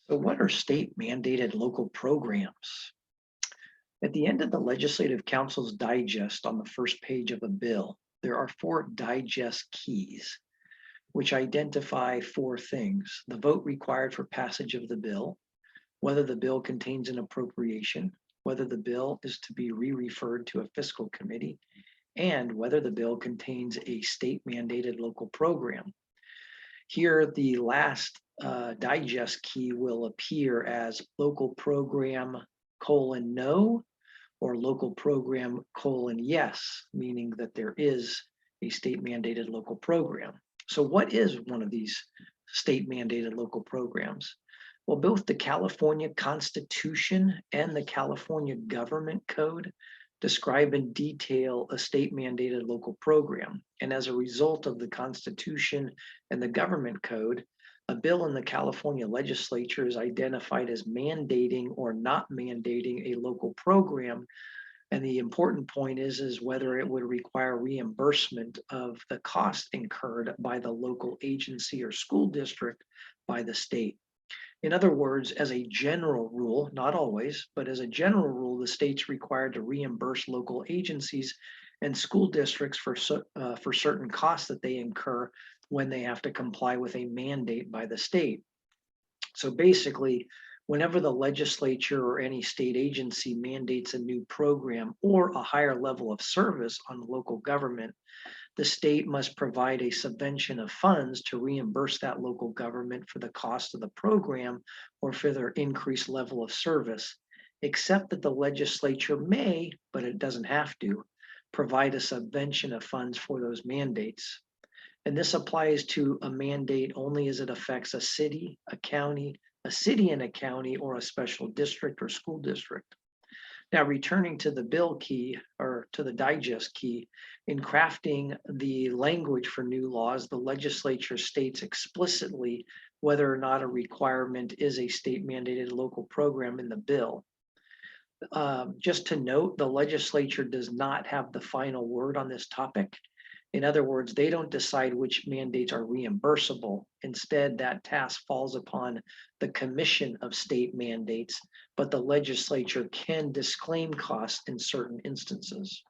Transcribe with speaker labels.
Speaker 1: So, what are state mandated local programs? At the end of the Legislative Council's digest on the first page of a bill, there are four digest keys, which identify four things: the vote required for passage of the bill, whether the bill contains an appropriation, whether the bill is to be re-referred to a fiscal committee, and whether the bill contains a state mandated local program. Here, the last digest key will appear as local program no or local program yes, meaning that there is a state mandated local program. So what is one of these state mandated local programs? Well, both the California Constitution and the California Government Code describe in detail a state mandated local program. And as a result of the Constitution and the Government Code, a bill in the California Legislature is identified as mandating or not mandating a local program. And the important point is whether it would require reimbursement of the cost incurred by the local agency or school district by the state. In other words, as a general rule, not always, but as a general rule, the state's required to reimburse local agencies and school districts for certain costs that they incur when they have to comply with a mandate by the state. So basically, whenever the legislature or any state agency mandates a new program or a higher level of service on local government, the state must provide a subvention of funds to reimburse that local government for the cost of the program or for their increased level of service, except that the legislature may, but it doesn't have to, provide a subvention of funds for those mandates. And this applies to a mandate only as it affects a city, a county, a city and a county, or a special district or school district. Now, returning to the bill key or to the digest key, in crafting the language for new laws, the legislature states explicitly whether or not a requirement is a state mandated local program in the bill. Just to note, the legislature does not have the final word on this topic. In other words, they don't decide which mandates are reimbursable. Instead, that task falls upon the Commission of State Mandates, but the legislature can disclaim costs in certain instances.